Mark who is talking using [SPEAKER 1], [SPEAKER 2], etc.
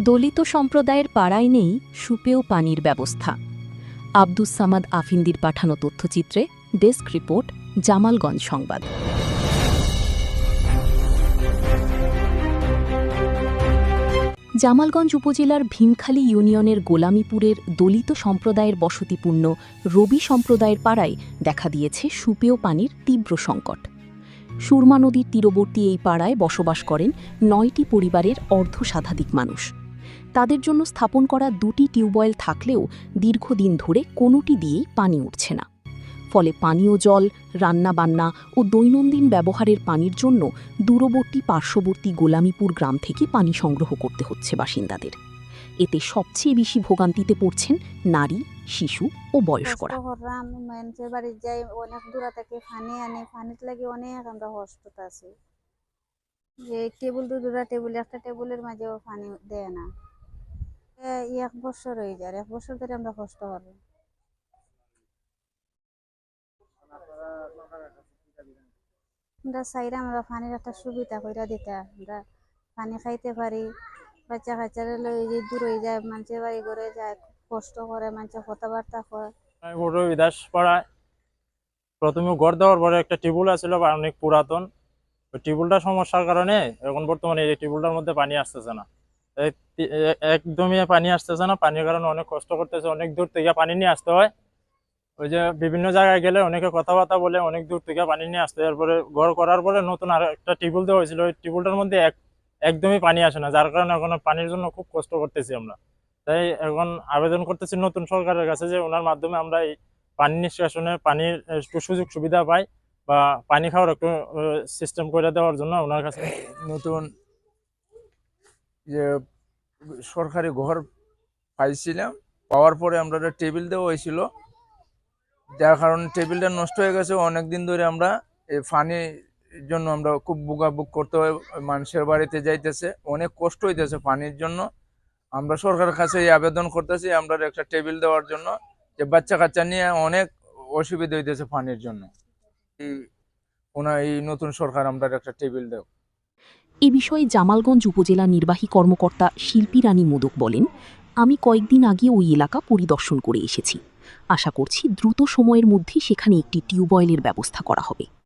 [SPEAKER 1] দলিত সম্প্রদায়ের পাড়ায় নেই সুপেয় পানির ব্যবস্থা। আব্দুস সামাদ আফিন্দির পাঠানো তথ্যচিত্রে ডেস্ক রিপোর্ট, জামালগঞ্জ সংবাদ। জামালগঞ্জ উপজেলার ভীমখালী ইউনিয়নের গোলামীপুরের দলিত সম্প্রদায়ের বসতিপূর্ণ রবি সম্প্রদায়ের পাড়ায় দেখা দিয়েছে সুপেয় পানির তীব্র সংকট। সুরমা নদীর তীরবর্তী এই পাড়ায় বসবাস করেন ৯টি পরিবারের অর্ধশতাধিক মানুষ। তাদের জন্য স্থাপন করা ২টি টিউবওয়েল থাকলেও দীর্ঘদিন ধরে কোনোটি দিয়েই পানি উঠছে না। ফলে পানীয় জল, রান্নাবান্না ও দৈনন্দিন ব্যবহারের পানির জন্য দূরবর্তী পার্শ্ববর্তী গোলামীপুর গ্রাম থেকে পানি সংগ্রহ করতে হচ্ছে বাসিন্দাদের। এতে সবচেয়ে বেশি ভোগান্তিতে পড়ছেন নারী, শিশু ও বয়স্করা।
[SPEAKER 2] আমি মানুষের বাড়ি যাই, অনেক দূর থেকে পানি আনি, পানির লাগে অনেক আমরা কষ্টতে আছি। যে টেবিল দুটা টেবিল, একটা টেবিলের মাঝেও পানি দেয় না। ১ বছর হয়ে যায়, ১ বছর ধরে আমরা কষ্ট করি। আমরা চাইরা আমরা পানির একটা সুবিধা করে দিতে, আমরা পানি খাইতে পারি। বাচ্চা কাচ্চারা লই যে দূর হয়ে যায়, মানুষের বাড়ি ঘরে যায়, কষ্ট করে, মানুষের কথাবার্তা কয়।
[SPEAKER 3] বড় বিদাস পাড়ায় প্রথমে ঘর দেওয়ার পরে একটা টিউবওয়েল আছিল, অনেক পুরাতন। ওই টিউবওয়েলটার সমস্যার কারণে এখন বর্তমানে এই টিউবওয়েলটার মধ্যে পানি আসতেছে না, একদমই পানি আসতেছে না। পানির কারণে অনেক কষ্ট করতেছে, অনেক দূর থেকে পানি নিয়ে আসতে হয়। ওই যে বিভিন্ন জায়গায় গেলে অনেকে কথাবার্তা বলে অনেক দূর থেকে পানি নিয়ে আসতে হয়। এরপরে ঘর করার পরে নতুন আর একটা টিউবওয়েল দেওয়া হয়েছিল, ওই টিউবওয়েলটার মধ্যে একদমই পানি আসে না, যার কারণে এখন পানির জন্য খুব কষ্ট করতেছি আমরা। তাই এখন আবেদন করতেছি নতুন সরকারের কাছে যে ওনার মাধ্যমে আমরা এই পানি নিষ্কাশনে পানির একটু সুযোগ সুবিধা পাই বা পানি খাওয়ার একটু সিস্টেম করে দেওয়ার জন্য ওনার কাছে।
[SPEAKER 4] নতুন যে সরকারি ঘর পাইছিলাম, পাওয়ার পরে আমরা একটা টেবিল দেওয়া হয়েছিল, যার কারণে টেবিলটা নষ্ট হয়ে গেছে। অনেকদিন ধরে আমরা এই পানির জন্য আমরা খুব বুক করতে হয়, মানুষের বাড়িতে যাইতেছে, অনেক কষ্ট হইতেছে পানির জন্য। আমরা সরকারের কাছে এই আবেদন করতেছি আমরা একটা টেবিল দেওয়ার জন্য, যে বাচ্চা কাচ্চা নিয়ে অনেক অসুবিধা হইতেছে পানির জন্য। এই নতুন সরকার আমরা একটা টেবিল দেব।
[SPEAKER 1] এ বিষয়ে জামালগঞ্জ উপজেলা নির্বাহী কর্মকর্তা শিল্পী রানী মোদক বলেন, আমি কয়েকদিন আগে ওই এলাকা পরিদর্শন করে এসেছি। আশা করছি দ্রুত সময়ের মধ্যে সেখানে একটি টিউবওয়েলের ব্যবস্থা করা হবে।